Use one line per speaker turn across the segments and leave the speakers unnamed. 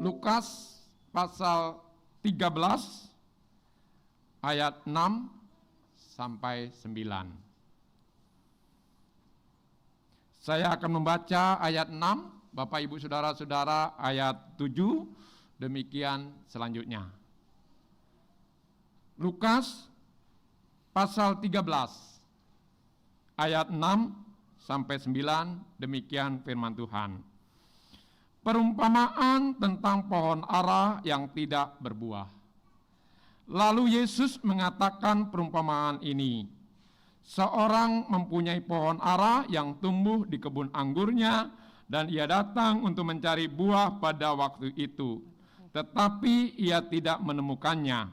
Lukas pasal 13 ayat 6 sampai 9. Saya akan membaca ayat 6, Bapak Ibu Saudara-saudara ayat 7, demikian selanjutnya. Lukas pasal 13 ayat 6 sampai 9, demikian firman Tuhan. Perumpamaan tentang pohon ara yang tidak berbuah. Lalu Yesus mengatakan perumpamaan ini. Seorang mempunyai pohon ara yang tumbuh di kebun anggurnya, dan ia datang untuk mencari buah pada waktu itu. Tetapi ia tidak menemukannya.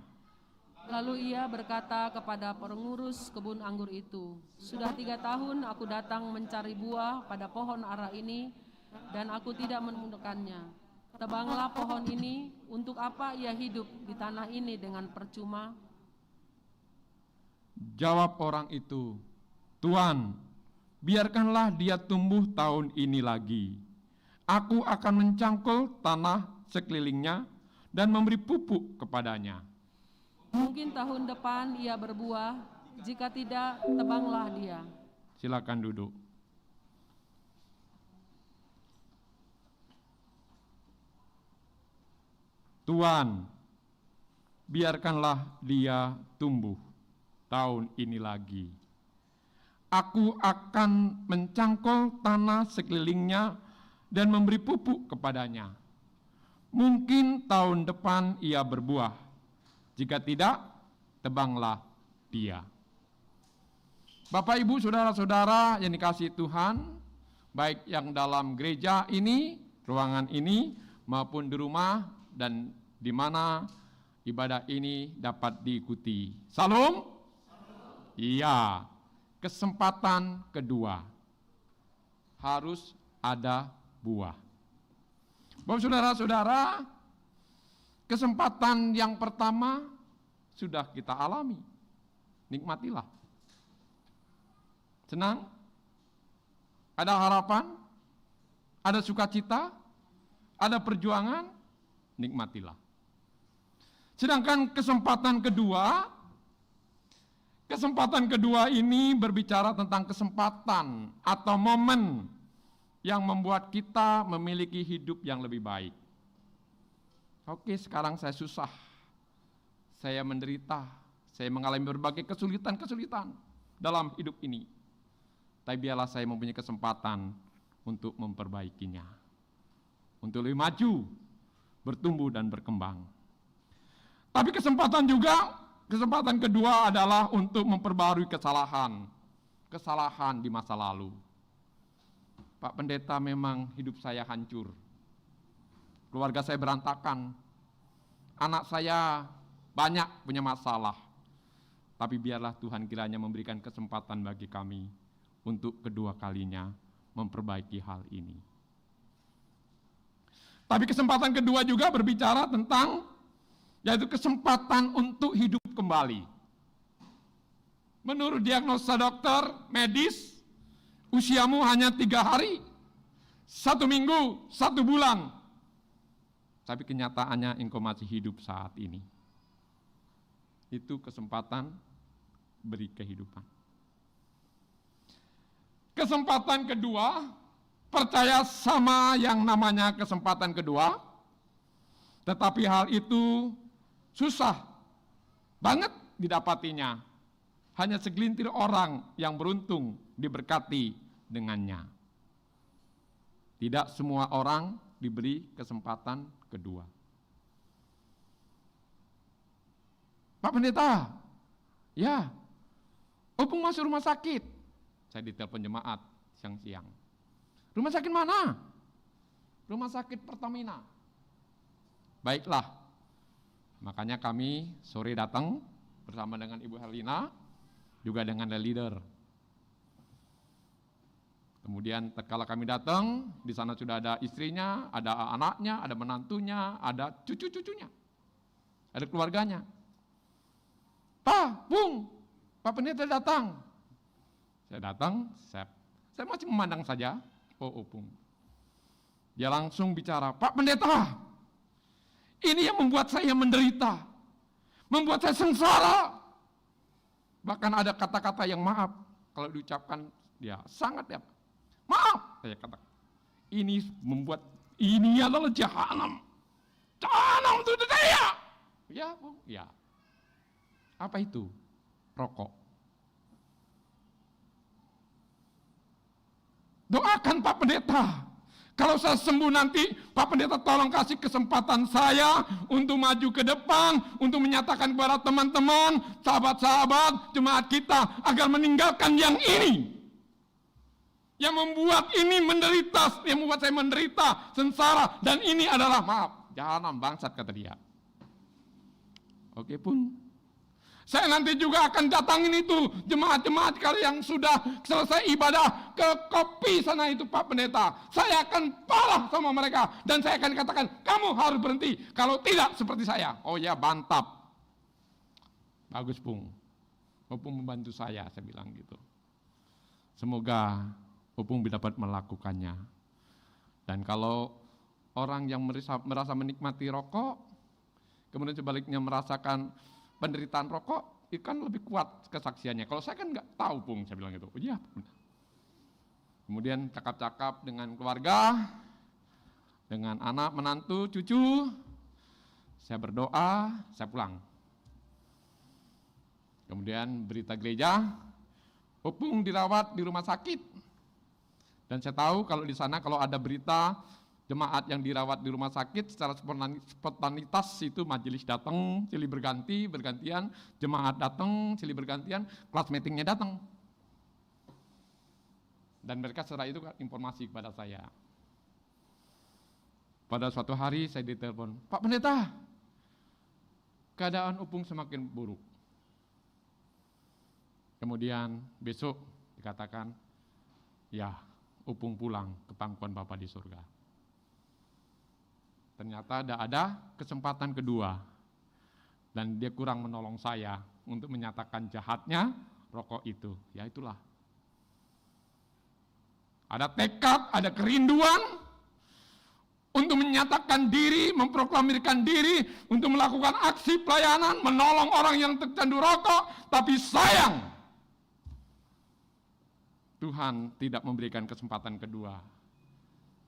Lalu ia berkata kepada pengurus kebun anggur itu, "Sudah 3 tahun aku datang mencari buah pada pohon ara ini, dan aku tidak menemukannya. Tebanglah pohon ini, untuk apa ia hidup di tanah ini dengan percuma?"
Jawab orang itu, "Tuan, biarkanlah dia tumbuh tahun ini lagi. Aku akan mencangkul tanah sekelilingnya dan memberi pupuk kepadanya.
Mungkin tahun depan ia berbuah, jika tidak, tebanglah dia."
Silakan duduk. Tuan, biarkanlah dia tumbuh tahun ini lagi. Aku akan mencangkul tanah sekelilingnya dan memberi pupuk kepadanya. Mungkin tahun depan ia berbuah. Jika tidak, tebanglah dia. Bapak, Ibu, Saudara-saudara yang dikasihi Tuhan, baik yang dalam gereja ini, ruangan ini, maupun di rumah dan di mana ibadah ini dapat diikuti. Salam. Iya, kesempatan kedua harus ada buah. Bapak, saudara-saudara, kesempatan yang pertama sudah kita alami. Nikmatilah. Senang? Ada harapan? Ada sukacita? Ada perjuangan? Nikmatilah. Sedangkan kesempatan kedua ini berbicara tentang kesempatan atau momen yang membuat kita memiliki hidup yang lebih baik. Oke, sekarang saya susah, saya menderita, saya mengalami berbagai kesulitan dalam hidup ini. Tapi biarlah saya mempunyai kesempatan untuk memperbaikinya, untuk lebih maju, bertumbuh dan berkembang. Tapi kesempatan kedua adalah untuk memperbarui kesalahan di masa lalu. Pak Pendeta, memang hidup saya hancur. Keluarga saya berantakan. Anak saya banyak punya masalah. Tapi biarlah Tuhan kiranya memberikan kesempatan bagi kami untuk kedua kalinya memperbaiki hal ini. Tapi kesempatan kedua juga berbicara tentang yaitu kesempatan untuk hidup kembali. Menurut diagnosa dokter medis, usiamu hanya 3 hari, 1 minggu, 1 bulan. Tapi kenyataannya engkau masih hidup saat ini. Itu kesempatan beri kehidupan. Kesempatan kedua, percaya sama yang namanya kesempatan kedua, tetapi hal itu susah banget didapatinya. Hanya segelintir orang yang beruntung diberkati dengannya. Tidak semua orang diberi kesempatan kedua. Pak Pendeta, ya, Opung masuk rumah sakit. Saya ditelepon jemaat siang-siang. Rumah sakit mana? Rumah sakit Pertamina. Baiklah, makanya kami sore datang bersama dengan Ibu Herlina, juga dengan leader. Kemudian tatkala kami datang, di sana sudah ada istrinya, ada anaknya, ada menantunya, ada cucu-cucunya, ada keluarganya. Pak, Bung, Pak Pendeta datang. Saya datang, saya masih memandang saja. Oh, Bung. Dia langsung bicara, Pak Pendeta, Ini yang membuat saya menderita, membuat saya sengsara. Bahkan ada kata-kata yang maaf, kalau diucapkan dia sangat ya, maaf, saya katakan. Ini membuat, ini adalah jahanam. Jahanam untuk saya. Ya, Bu, ya. Apa itu? Rokok. Doakan Pak Pendeta. Kalau saya sembuh nanti, Pak Pendeta tolong kasih kesempatan saya untuk maju ke depan, untuk menyatakan kepada teman-teman, sahabat-sahabat, jemaat kita, agar meninggalkan yang ini. Yang membuat ini menderita, yang membuat saya menderita, sengsara, dan ini adalah, maaf, jahanam bangsat, kata dia. Oke pun. Saya nanti juga akan datangin itu jemaat-jemaat kalau yang sudah selesai ibadah ke kopi sana itu Pak Pendeta. Saya akan parah sama mereka dan saya akan katakan, kamu harus berhenti. Kalau tidak seperti saya. Oh ya, mantap. Bagus, Pung. Opung membantu saya bilang gitu. Semoga Opung dapat melakukannya. Dan kalau orang yang merasa menikmati rokok, kemudian sebaliknya merasakan penderitaan rokok, itu kan lebih kuat kesaksiannya. Kalau saya kan nggak tahu, Pung, saya bilang gitu. Oh iya. Kemudian cakap-cakap dengan keluarga, dengan anak, menantu, cucu. Saya berdoa, saya pulang. Kemudian berita gereja, Opung dirawat di rumah sakit. Dan saya tahu kalau di sana kalau ada berita jemaat yang dirawat di rumah sakit secara spontanitas itu majelis datang, silih bergantian, jemaat datang, silih bergantian, kelas meetingnya datang. Dan mereka setelah itu informasi kepada saya. Pada suatu hari saya ditelepon, Pak Pendeta, keadaan Opung semakin buruk. Kemudian besok dikatakan, ya Opung pulang ke pangkuan Bapa di surga. Ternyata ada kesempatan kedua. Dan dia kurang menolong saya untuk menyatakan jahatnya rokok itu. Ya itulah. Ada tekad, ada kerinduan untuk menyatakan diri, memproklamirkan diri, untuk melakukan aksi pelayanan, menolong orang yang tercandu rokok, tapi sayang, Tuhan tidak memberikan kesempatan kedua.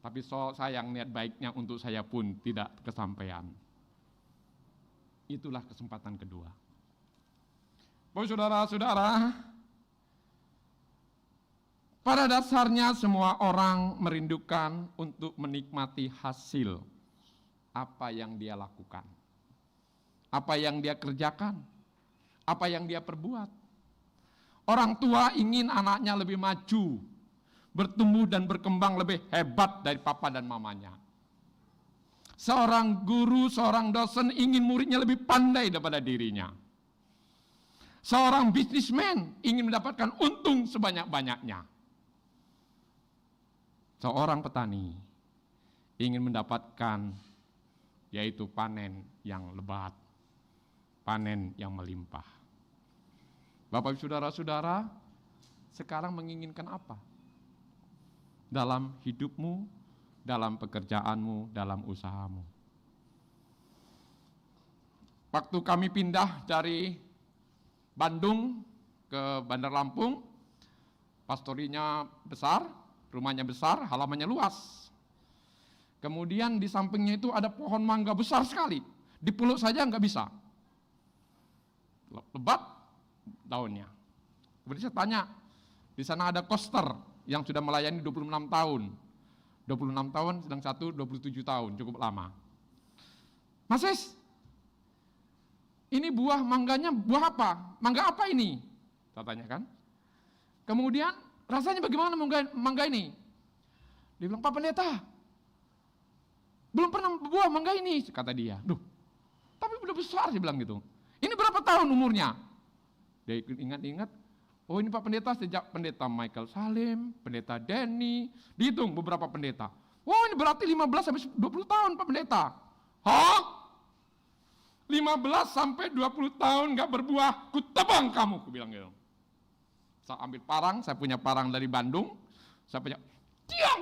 Tapi sayang niat baiknya untuk saya pun tidak kesampaian. Itulah kesempatan kedua. Bapak saudara-saudara, pada dasarnya semua orang merindukan untuk menikmati hasil apa yang dia lakukan, apa yang dia kerjakan, apa yang dia perbuat. Orang tua ingin anaknya lebih maju, bertumbuh dan berkembang lebih hebat dari papa dan mamanya. Seorang guru, seorang dosen ingin muridnya lebih pandai daripada dirinya. Seorang bisnismen ingin mendapatkan untung sebanyak-banyaknya. Seorang petani ingin mendapatkan yaitu panen yang lebat, panen yang melimpah. Bapak Ibu saudara-saudara, sekarang menginginkan apa? Dalam hidupmu, dalam pekerjaanmu, dalam usahamu. Waktu kami pindah dari Bandung ke Bandar Lampung, pastorinya besar, rumahnya besar, halamannya luas. Kemudian di sampingnya itu ada pohon mangga besar sekali. Dipeluk saja nggak bisa. Lebat daunnya. Kemudian saya tanya, di sana ada koster yang sudah melayani 26 tahun. 26 tahun, sedang satu 27 tahun, cukup lama. Mas Is, ini buah mangganya buah apa? Mangga apa ini? Saya tanya kan. Kemudian, rasanya bagaimana mangga ini? Dia bilang, Pak Pendeta, belum pernah buah mangga ini, kata dia. Duh, tapi udah besar, dia bilang gitu. Ini berapa tahun umurnya? Dia ingat-ingat, oh ini Pak Pendeta sejak pendeta Michael Salim, pendeta Denny, dihitung beberapa pendeta. Oh ini berarti 15 sampai 20 tahun Pak Pendeta. Hah? 15 sampai 20 tahun gak berbuah, ku tebang kamu, ku bilang gitu. Saya ambil parang, saya punya parang dari Bandung, saya punya, tiang,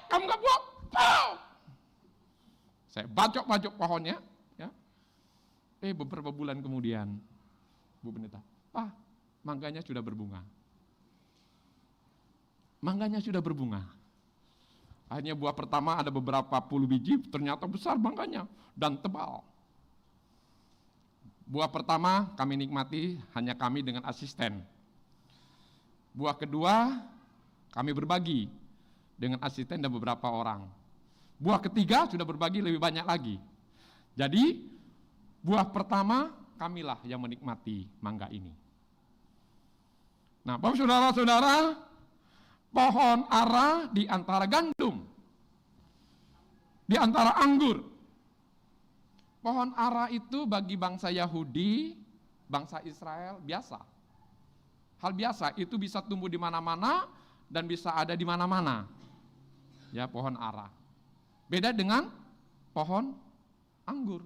kamu gak buah, pow! Saya bacok-bacok pohonnya, ya. Beberapa bulan kemudian, Bu Pendeta, Pak, mangganya sudah berbunga. Mangganya sudah berbunga. Akhirnya buah pertama ada beberapa puluh biji, ternyata besar mangganya dan tebal. Buah pertama kami nikmati hanya kami dengan asisten. Buah kedua kami berbagi dengan asisten dan beberapa orang. Buah ketiga sudah berbagi lebih banyak lagi. Jadi buah pertama kamilah yang menikmati mangga ini. Nah, Bapak saudara-saudara, pohon ara di antara gandum, di antara anggur. Pohon ara itu bagi bangsa Yahudi, bangsa Israel biasa. Hal biasa, itu bisa tumbuh di mana-mana dan bisa ada di mana-mana. Ya, pohon ara. Beda dengan pohon anggur.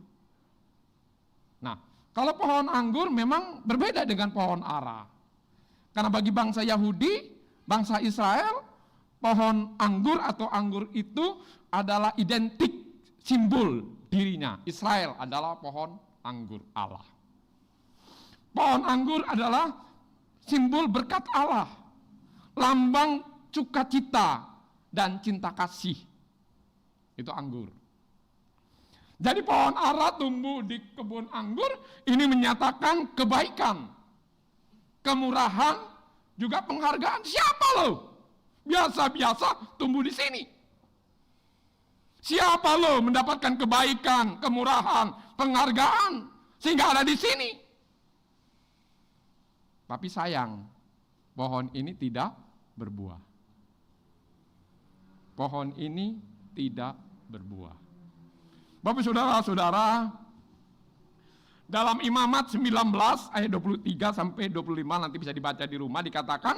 Nah, kalau pohon anggur memang berbeda dengan pohon ara. Karena bagi bangsa Yahudi, bangsa Israel, pohon anggur atau anggur itu adalah identik simbol dirinya. Israel adalah pohon anggur Allah. Pohon anggur adalah simbol berkat Allah, lambang sukacita dan cinta kasih. Itu anggur. Jadi pohon ara tumbuh di kebun anggur, ini menyatakan kebaikan, kemurahan, juga penghargaan. Siapa lo? Biasa-biasa tumbuh di sini. Siapa lo mendapatkan kebaikan, kemurahan, penghargaan, sehingga ada di sini? Tapi sayang, pohon ini tidak berbuah. Pohon ini tidak berbuah. Bapak saudara-saudara, dalam Imamat 19 ayat 23 sampai 25 nanti bisa dibaca di rumah, dikatakan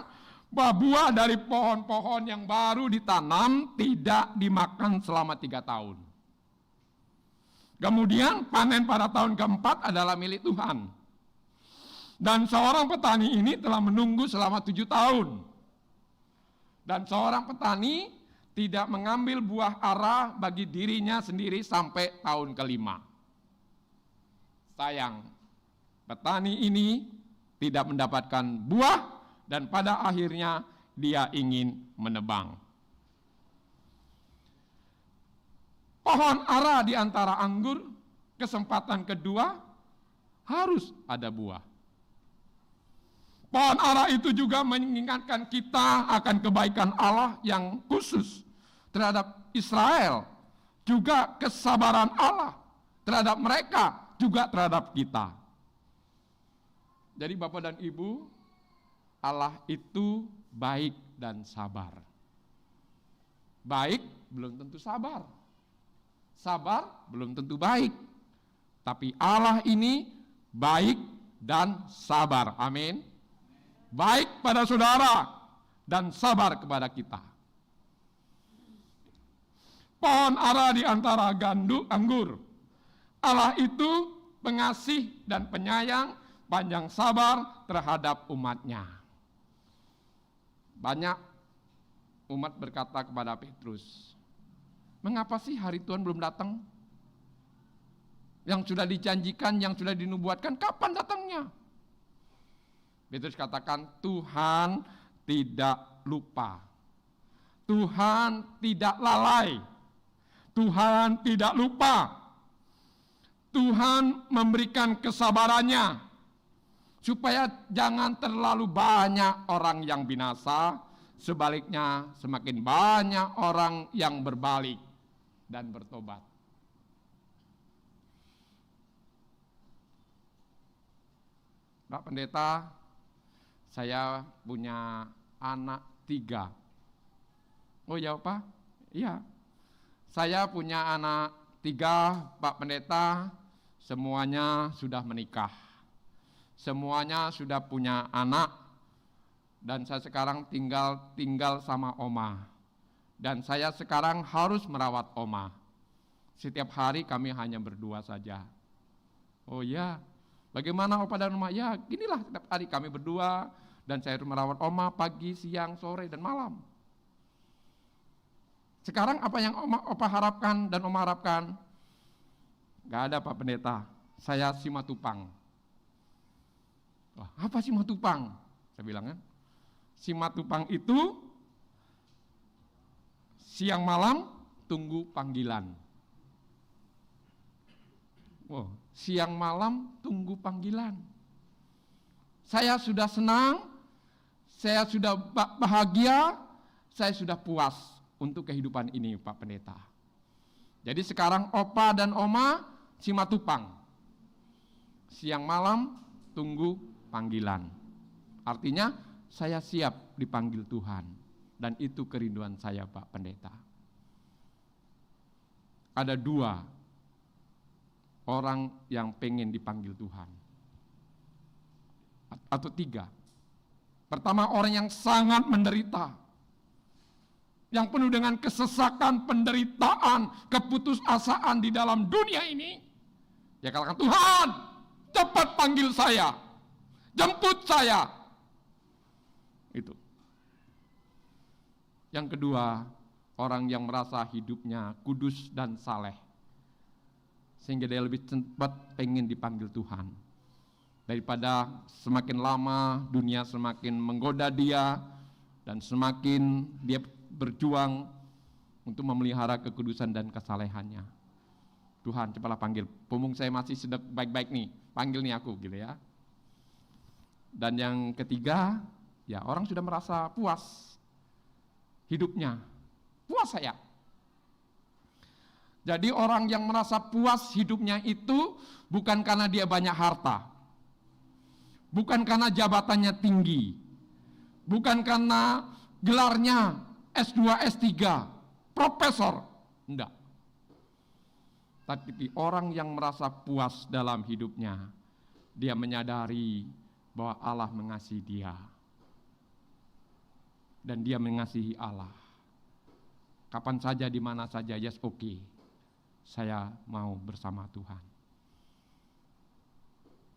bahwa buah dari pohon-pohon yang baru ditanam tidak dimakan selama 3 tahun. Kemudian panen pada tahun keempat adalah milik Tuhan. Dan seorang petani ini telah menunggu selama 7 tahun. Dan seorang petani tidak mengambil buah ara bagi dirinya sendiri sampai tahun kelima. Sayang, petani ini tidak mendapatkan buah dan pada akhirnya dia ingin menebang. Pohon ara di antara anggur, kesempatan kedua harus ada buah. Pohon ara itu juga mengingatkan kita akan kebaikan Allah yang khusus terhadap Israel, juga kesabaran Allah terhadap mereka, juga terhadap kita. Jadi Bapak dan Ibu, Allah itu baik dan sabar. Baik belum tentu sabar. Sabar belum tentu baik. Tapi Allah ini baik dan sabar. Amin. Baik pada saudara dan sabar kepada kita. Pohon ara di antara anggur. Allah itu pengasih dan penyayang, panjang sabar terhadap umatnya. Banyak umat berkata kepada Petrus, mengapa sih hari Tuhan belum datang? Yang sudah dijanjikan, yang sudah dinubuatkan, kapan datangnya? Petrus katakan, Tuhan tidak lupa. Tuhan tidak lalai. Tuhan tidak lupa. Tuhan memberikan kesabarannya supaya jangan terlalu banyak orang yang binasa, sebaliknya semakin banyak orang yang berbalik dan bertobat. Pak Pendeta, saya punya anak 3. Oh ya Pak? Iya. Saya punya anak 3, Pak Pendeta, semuanya sudah menikah. Semuanya sudah punya anak. Dan saya sekarang tinggal sama oma. Dan saya sekarang harus merawat oma. Setiap hari kami hanya berdua saja. Oh ya, bagaimana Opa dan Oma? Ya, ginilah setiap hari kami berdua. Dan saya harus merawat oma pagi, siang, sore, dan malam. Sekarang apa yang Opa harapkan dan Oma harapkan? Gak ada Pak Pendeta, saya Simatupang. Wah, apa Simatupang? Saya bilang kan, Simatupang itu siang malam tunggu panggilan. Wow, siang malam tunggu panggilan. Saya sudah senang, saya sudah bahagia, saya sudah puas untuk kehidupan ini Pak Pendeta. Jadi sekarang Opa dan Oma Simatupang. Siang malam tunggu panggilan. Artinya saya siap dipanggil Tuhan. Dan itu kerinduan saya Pak Pendeta. Ada 2 orang yang pengen dipanggil Tuhan. Atau 3. Pertama, orang yang sangat menderita. Yang penuh dengan kesesakan, penderitaan, keputusasaan di dalam dunia ini. Dia katakan, Tuhan, cepat panggil saya. Jemput saya. Itu. Yang kedua, orang yang merasa hidupnya kudus dan saleh. Sehingga dia lebih cepat pengen dipanggil Tuhan. Daripada semakin lama dunia semakin menggoda dia dan semakin dia berjuang untuk memelihara kekudusan dan kesalehannya. Tuhan cepatlah panggil, punggung saya masih sedang baik-baik nih, panggil nih aku gitu ya. Dan yang ketiga, ya orang sudah merasa puas hidupnya, puas saya. Jadi orang yang merasa puas hidupnya itu bukan karena dia banyak harta, bukan karena jabatannya tinggi, bukan karena gelarnya S2, S3, profesor, enggak. Tapi orang yang merasa puas dalam hidupnya, dia menyadari bahwa Allah mengasihi dia. Dan dia mengasihi Allah. Kapan saja, di mana saja, yes oke. Saya mau bersama Tuhan.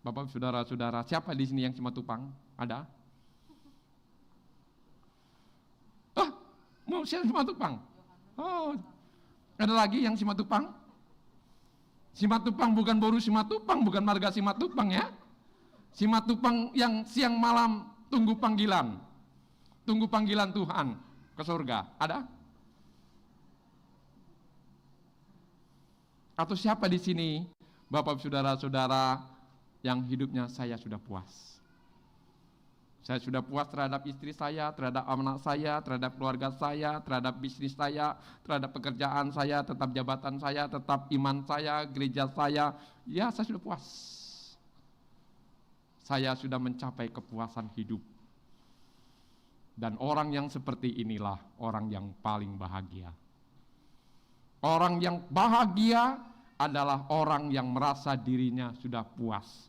Bapak, saudara-saudara, siapa di sini yang Simatupang? Ada? Mau siapa Simatupang? Oh, ada lagi yang Simatupang? Simatupang bukan Boru Simatupang, bukan marga Simatupang ya. Simatupang yang siang malam tunggu panggilan. Tunggu panggilan Tuhan ke surga. Ada? Atau siapa di sini, Bapak, saudara-saudara, yang hidupnya saya sudah puas? Saya sudah puas terhadap istri saya, terhadap anak saya, terhadap keluarga saya, terhadap bisnis saya, terhadap pekerjaan saya, tetap jabatan saya, tetap iman saya, gereja saya. Ya, saya sudah puas. Saya sudah mencapai kepuasan hidup. Dan orang yang seperti inilah orang yang paling bahagia. Orang yang bahagia adalah orang yang merasa dirinya sudah puas,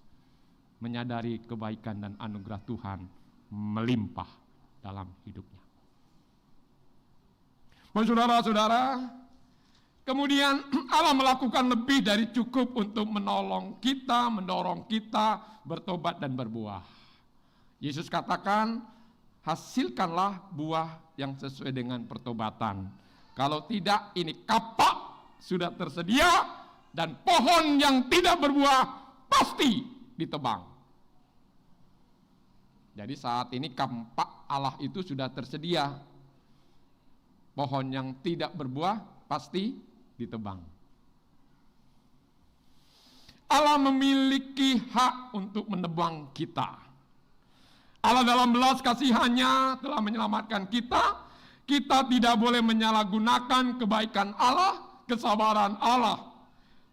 menyadari kebaikan dan anugerah Tuhan melimpah dalam hidupnya. Saudara-saudara, kemudian Allah melakukan lebih dari cukup untuk menolong kita, mendorong kita bertobat dan berbuah. Yesus katakan, hasilkanlah buah yang sesuai dengan pertobatan. Kalau tidak, ini kapak sudah tersedia dan pohon yang tidak berbuah pasti ditebang. Jadi saat ini kapak Allah itu sudah tersedia. Pohon yang tidak berbuah pasti ditebang. Allah memiliki hak untuk menebang kita. Allah dalam belas kasihannya telah menyelamatkan kita. Kita tidak boleh menyalahgunakan kebaikan Allah, kesabaran Allah.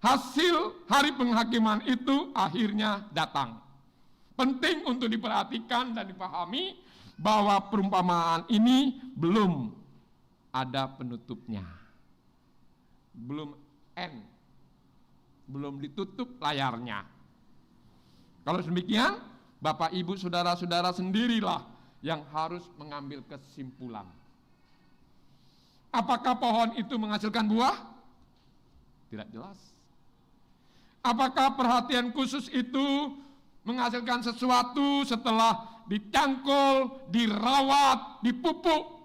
Hasil hari penghakiman itu akhirnya datang. Penting untuk diperhatikan dan dipahami bahwa perumpamaan ini belum ada penutupnya. Belum end. Belum ditutup layarnya. Kalau demikian, Bapak, Ibu, saudara-saudara sendirilah yang harus mengambil kesimpulan. Apakah pohon itu menghasilkan buah? Tidak jelas. Apakah perhatian khusus itu menghasilkan sesuatu setelah dicangkul, dirawat, dipupuk?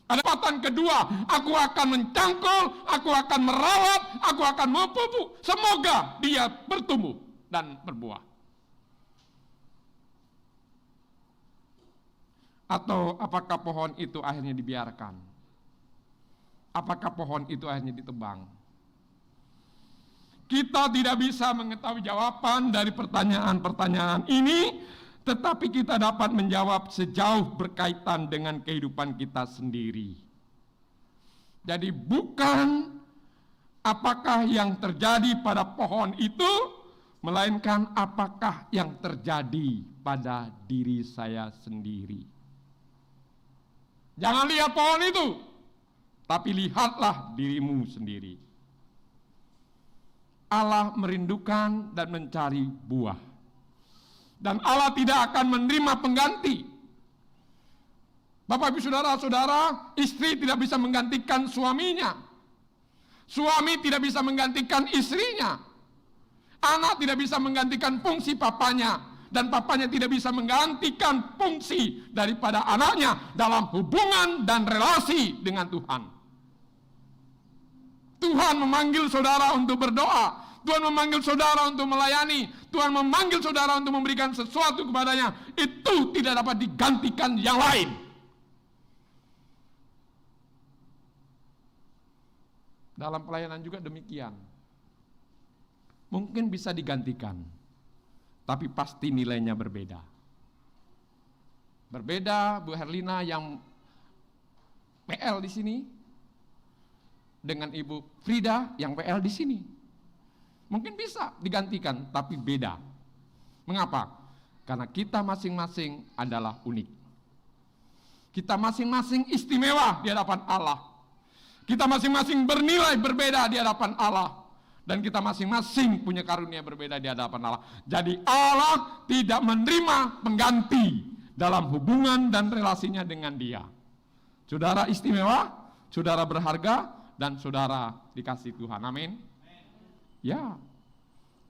Ada kesempatan kedua, aku akan mencangkul, aku akan merawat, aku akan memupuk. Semoga dia bertumbuh dan berbuah. Atau apakah pohon itu akhirnya dibiarkan? Apakah pohon itu akhirnya ditebang? Kita tidak bisa mengetahui jawaban dari pertanyaan-pertanyaan ini, tetapi kita dapat menjawab sejauh berkaitan dengan kehidupan kita sendiri. Jadi bukan apakah yang terjadi pada pohon itu, melainkan apakah yang terjadi pada diri saya sendiri. Jangan lihat pohon itu, tapi lihatlah dirimu sendiri. Allah merindukan dan mencari buah. Dan Allah tidak akan menerima pengganti. Bapak ibu saudara-saudara, istri tidak bisa menggantikan suaminya. Suami tidak bisa menggantikan istrinya. Anak tidak bisa menggantikan fungsi papanya. Dan papanya tidak bisa menggantikan fungsi daripada anaknya dalam hubungan dan relasi dengan Tuhan. Tuhan memanggil saudara untuk berdoa. Tuhan memanggil saudara untuk melayani. Tuhan memanggil saudara untuk memberikan sesuatu kepadanya. Itu tidak dapat digantikan yang lain. Dalam pelayanan juga demikian. Mungkin bisa digantikan, tapi pasti nilainya berbeda. Berbeda Bu Herlina yang PL di sini dengan Ibu Frida yang PL di sini. Mungkin bisa digantikan, tapi beda. Mengapa? Karena kita masing-masing adalah unik. Kita masing-masing istimewa di hadapan Allah. Kita masing-masing bernilai berbeda di hadapan Allah. Dan kita masing-masing punya karunia berbeda di hadapan Allah. Jadi Allah tidak menerima pengganti dalam hubungan dan relasinya dengan dia. Saudara istimewa, saudara berharga, dan saudara dikasih Tuhan. Amin. Ya,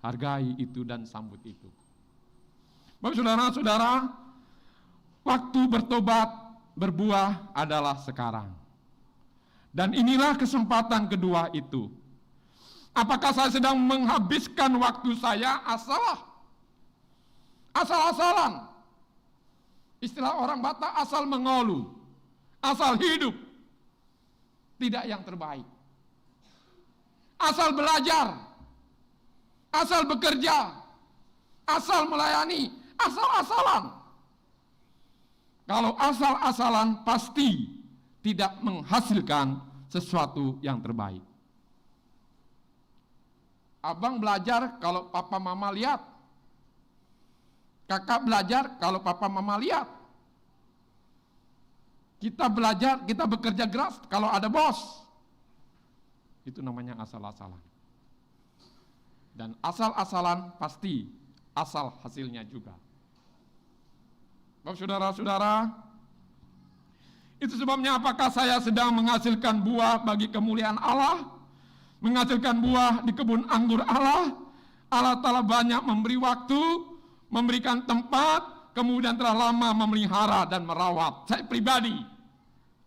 hargai itu dan sambut itu. Bapak saudara-saudara, waktu bertobat berbuah adalah sekarang. Dan inilah kesempatan kedua itu. Apakah saya sedang menghabiskan waktu saya asal-asalan? Istilah orang Batak, asal mengolu, asal hidup. Tidak yang terbaik. Asal belajar, asal bekerja, asal melayani, asal-asalan. Kalau asal-asalan pasti tidak menghasilkan sesuatu yang terbaik. Abang belajar kalau papa mama lihat. Kakak belajar kalau papa mama lihat. Kita belajar, kita bekerja keras kalau ada bos. Itu namanya asal-asalan. Dan asal-asalan pasti asal hasilnya juga. Bapak saudara-saudara, itu sebabnya apakah saya sedang menghasilkan buah bagi kemuliaan Allah, menghasilkan buah di kebun anggur Allah. Allah telah banyak memberi waktu, memberikan tempat, kemudian telah lama memelihara dan merawat. Saya pribadi,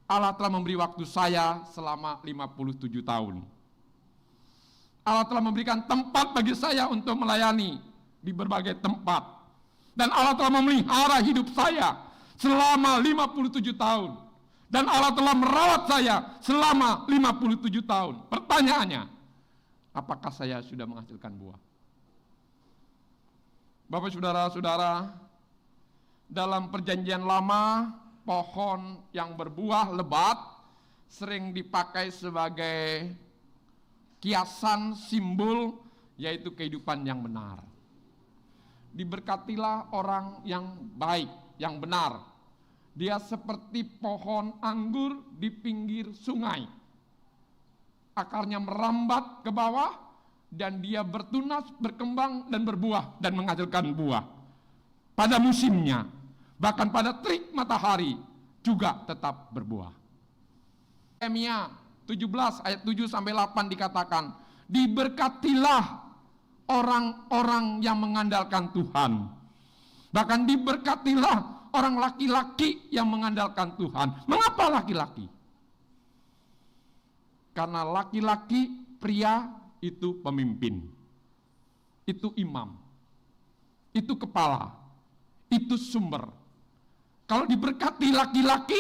Allah telah memberi waktu saya selama 57 tahun. Allah telah memberikan tempat bagi saya untuk melayani di berbagai tempat. Dan Allah telah memelihara hidup saya selama 57 tahun. Dan Allah telah merawat saya selama 57 tahun. Pertanyaannya, apakah saya sudah menghasilkan buah? Bapak saudara-saudara, dalam perjanjian lama, pohon yang berbuah lebat sering dipakai sebagai kiasan simbol, yaitu kehidupan yang benar. Diberkatilah orang yang baik, yang benar. Dia seperti pohon anggur di pinggir sungai. Akarnya merambat ke bawah, dan dia bertunas, berkembang, dan berbuah, dan menghasilkan buah. Pada musimnya, bahkan pada terik matahari, juga tetap berbuah. Yeremia 17 ayat 7-8 dikatakan, diberkatilah orang-orang yang mengandalkan Tuhan. Bahkan diberkatilah orang laki-laki yang mengandalkan Tuhan. Mengapa laki-laki? Karena laki-laki, pria itu pemimpin, itu imam, itu kepala, itu sumber. Kalau diberkati laki-laki,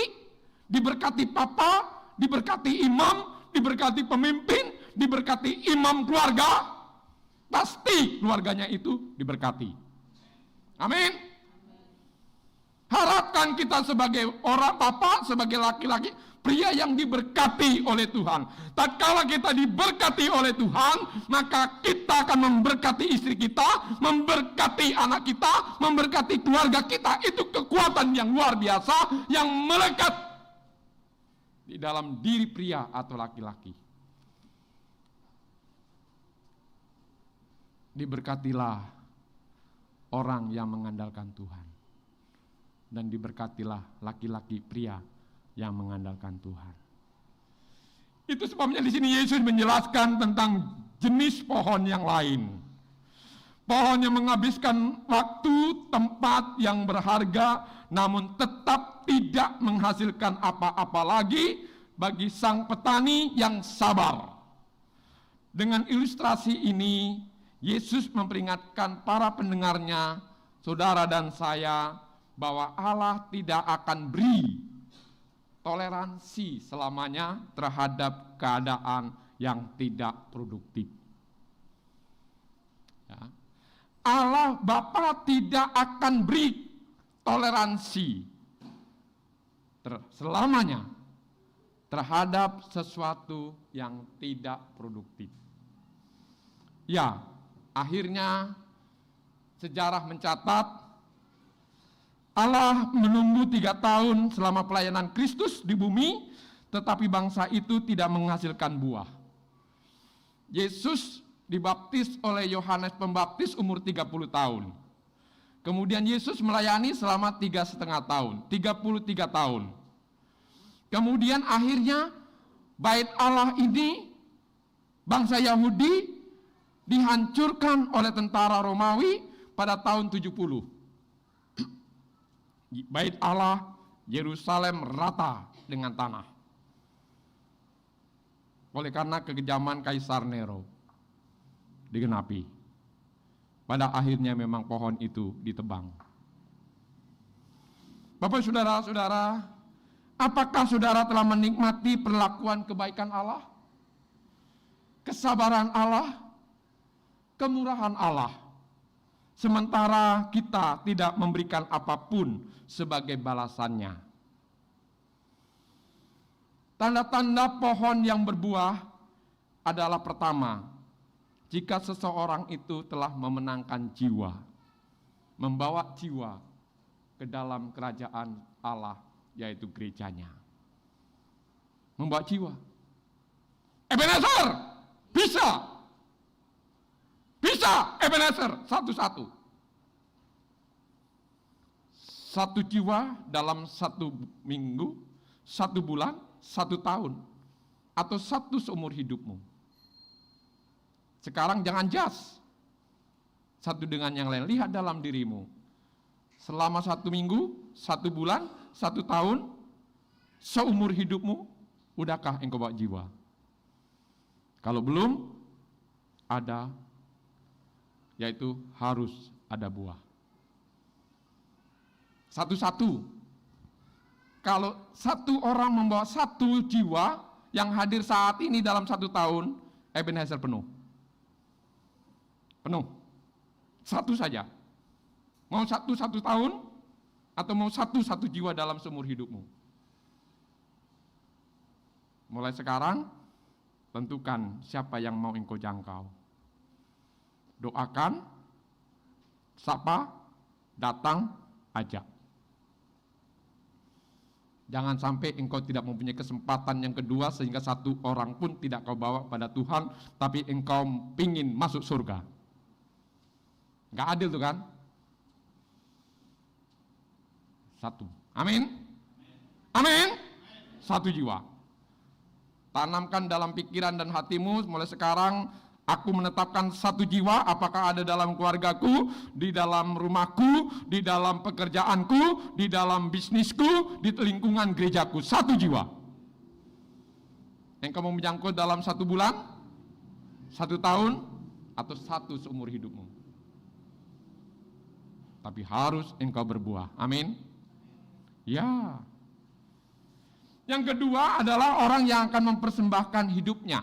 diberkati papa, diberkati imam, diberkati pemimpin, diberkati imam keluarga, pasti keluarganya itu diberkati. Amin. Harapkan kita sebagai orang papa, sebagai laki-laki, pria yang diberkati oleh Tuhan. Tatkala kita diberkati oleh Tuhan, maka kita akan memberkati istri kita, memberkati anak kita, memberkati keluarga kita. Itu kekuatan yang luar biasa yang melekat di dalam diri pria atau laki-laki. Diberkatilah orang yang mengandalkan Tuhan. Dan diberkatilah laki-laki pria yang mengandalkan Tuhan. Itu sebabnya di sini Yesus menjelaskan tentang jenis pohon yang lain. Pohon yang menghabiskan waktu, tempat yang berharga, namun tetap tidak menghasilkan apa-apa lagi bagi sang petani yang sabar. Dengan ilustrasi ini, Yesus memperingatkan para pendengarnya, saudara dan saya, bahwa Allah tidak akan beri toleransi selamanya terhadap keadaan yang tidak produktif. Ya. Allah Bapa tidak akan beri toleransi selamanya terhadap sesuatu yang tidak produktif. Ya, akhirnya sejarah mencatat Allah menunggu 3 tahun selama pelayanan Kristus di bumi, tetapi bangsa itu tidak menghasilkan buah. Yesus dibaptis oleh Yohanes Pembaptis umur 30 tahun. Kemudian Yesus melayani selama 3,5 tahun, 33 tahun. Kemudian akhirnya bait Allah ini, bangsa Yahudi, dihancurkan oleh tentara Romawi pada tahun 70. Bait Allah, Yerusalem rata dengan tanah. Oleh karena kekejaman Kaisar Nero digenapi. Pada akhirnya memang pohon itu ditebang. Bapak saudara-saudara, apakah saudara telah menikmati perlakuan kebaikan Allah? Kesabaran Allah? Kemurahan Allah? Sementara kita tidak memberikan apapun sebagai balasannya. Tanda-tanda pohon yang berbuah adalah pertama, jika seseorang itu telah memenangkan jiwa, membawa jiwa ke dalam kerajaan Allah, yaitu gerejanya. Membawa jiwa. Ebenezer, bisa. Bisa, Ebenezer, satu-satu. 1 jiwa dalam 1 minggu, 1 bulan, 1 tahun, atau 1 seumur hidupmu. Sekarang jangan jas satu dengan yang lain, lihat dalam dirimu. Selama 1 minggu, 1 bulan, 1 tahun, seumur hidupmu, udahkah engkau bawa jiwa? Kalau belum, ada, yaitu harus ada buah. Satu-satu. Kalau 1 orang membawa 1 jiwa yang hadir saat ini dalam 1 tahun, Ebenezer penuh. Penuh. 1 saja. Mau 1 tahun, atau mau 1 jiwa dalam seumur hidupmu. Mulai sekarang, tentukan siapa yang mau engkau jangkau. Doakan, sapa, datang, ajak. Jangan sampai engkau tidak mempunyai kesempatan yang kedua sehingga 1 orang pun tidak kau bawa pada Tuhan, tapi engkau pingin masuk surga. Enggak adil tuh kan? 1. Amin? Amin? 1 jiwa. Tanamkan dalam pikiran dan hatimu mulai sekarang, aku menetapkan 1 jiwa, apakah ada dalam keluargaku, di dalam rumahku, di dalam pekerjaanku, di dalam bisnisku, di lingkungan gerejaku. 1 jiwa. Engkau mau menjangkau dalam 1 bulan, 1 tahun, atau 1 seumur hidupmu. Tapi harus engkau berbuah. Amin. Ya. Yang kedua adalah orang yang akan mempersembahkan hidupnya.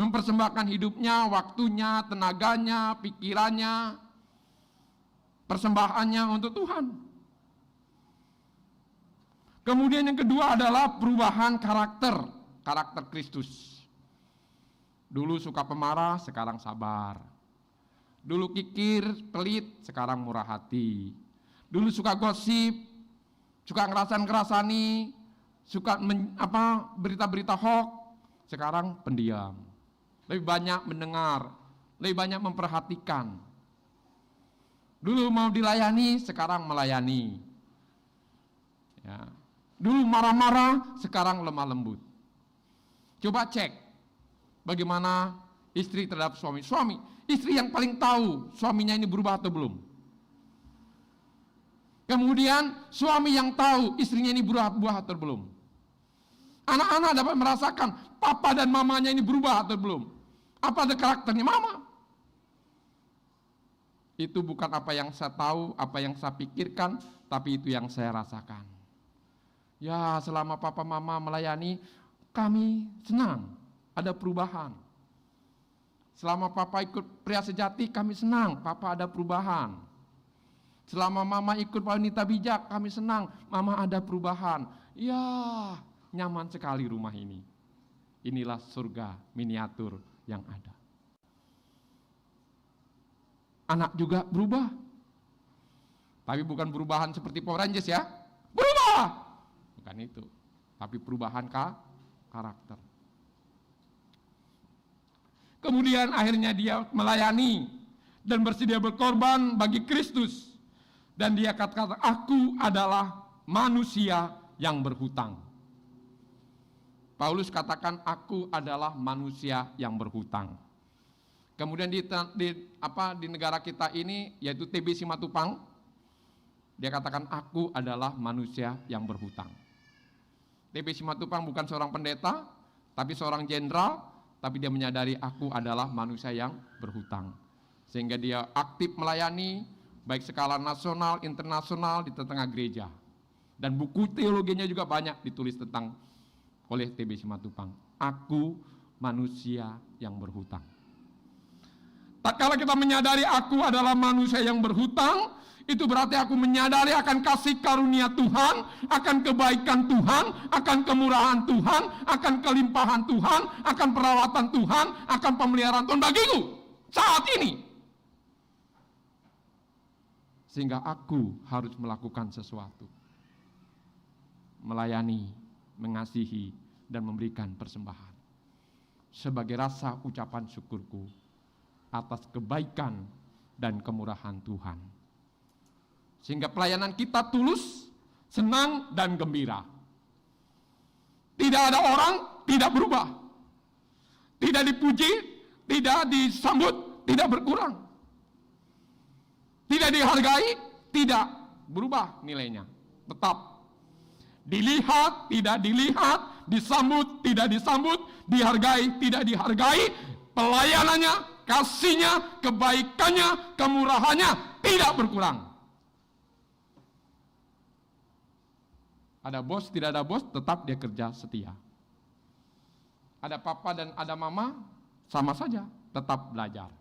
Mempersembahkan hidupnya, waktunya, tenaganya, pikirannya, persembahannya untuk Tuhan. Kemudian yang kedua adalah perubahan karakter Kristus. Dulu suka pemarah, sekarang sabar. Dulu kikir, pelit, sekarang murah hati. Dulu suka gosip, suka ngerasan-ngerasani, suka berita-berita hoax, sekarang pendiam. Lebih banyak mendengar, lebih banyak memperhatikan. Dulu mau dilayani, sekarang melayani. Ya. Dulu marah-marah, sekarang lemah lembut. Coba cek bagaimana istri terhadap suami. Istri yang paling tahu suaminya ini berubah atau belum. Kemudian suami yang tahu istrinya ini berubah atau belum. Anak-anak dapat merasakan papa dan mamanya ini berubah atau belum. Apa ada karakternya mama? Itu bukan apa yang saya tahu, apa yang saya pikirkan, tapi itu yang saya rasakan. Ya, selama papa mama melayani, kami senang, ada perubahan. Selama papa ikut pria sejati, kami senang, papa ada perubahan. Selama mama ikut wanita bijak, kami senang, mama ada perubahan. Ya, nyaman sekali rumah ini. Inilah surga miniatur yang ada. Anak juga berubah. Tapi bukan perubahan seperti Power Rangers ya. Berubah! Bukan itu. Tapi perubahan karakter. Kemudian akhirnya dia melayani dan bersedia berkorban bagi Kristus. Dan dia kata-kata, aku adalah manusia yang berhutang. Paulus katakan, aku adalah manusia yang berhutang. Kemudian di negara kita ini, yaitu TB Simatupang, dia katakan, aku adalah manusia yang berhutang. TB Simatupang bukan seorang pendeta, tapi seorang jenderal, tapi dia menyadari aku adalah manusia yang berhutang. Sehingga dia aktif melayani, baik skala nasional, internasional, di tengah gereja. Dan buku teologinya juga banyak ditulis tentang oleh TB Simatupang. Aku manusia yang berhutang. Tak kala kita menyadari aku adalah manusia yang berhutang, itu berarti aku menyadari akan kasih karunia Tuhan, akan kebaikan Tuhan, akan kemurahan Tuhan, akan kelimpahan Tuhan, akan perawatan Tuhan, akan pemeliharaan Tuhan bagiku saat ini. Sehingga aku harus melakukan sesuatu. Melayani, mengasihi, dan memberikan persembahan. Sebagai rasa ucapan syukurku atas kebaikan dan kemurahan Tuhan. Sehingga pelayanan kita tulus, senang, dan gembira. Tidak ada orang tidak berubah. Tidak dipuji, tidak disambut, tidak berkurang. Tidak dihargai, tidak berubah nilainya. Tetap. Dilihat, tidak dilihat, disambut, tidak disambut, dihargai, tidak dihargai, pelayanannya, kasihnya, kebaikannya, kemurahannya tidak berkurang. Ada bos, tidak ada bos, tetap dia kerja setia. Ada papa dan ada mama, sama saja, tetap belajar.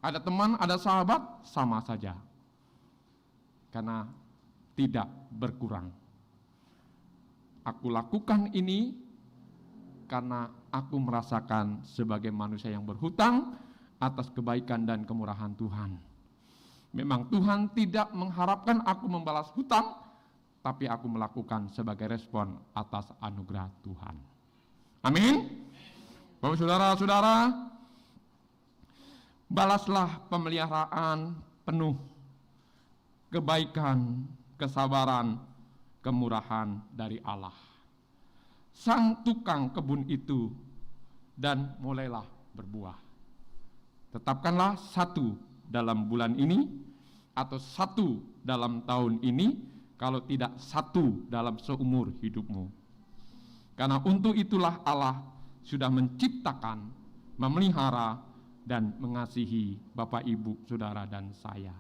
Ada teman, ada sahabat, sama saja. Karena tidak berkurang. Aku lakukan ini karena aku merasakan sebagai manusia yang berhutang atas kebaikan dan kemurahan Tuhan. Memang Tuhan tidak mengharapkan aku membalas hutang, tapi aku melakukan sebagai respon atas anugerah Tuhan. Amin. Bapak saudara-saudara, balaslah pemeliharaan penuh kebaikan, kesabaran, kemurahan dari Allah. Sang tukang kebun itu, dan mulailah berbuah. Tetapkanlah 1 dalam bulan ini, atau 1 dalam tahun ini, kalau tidak satu dalam seumur hidupmu. Karena untuk itulah Allah sudah menciptakan, memelihara, dan mengasihi Bapak, Ibu, Saudara, dan saya.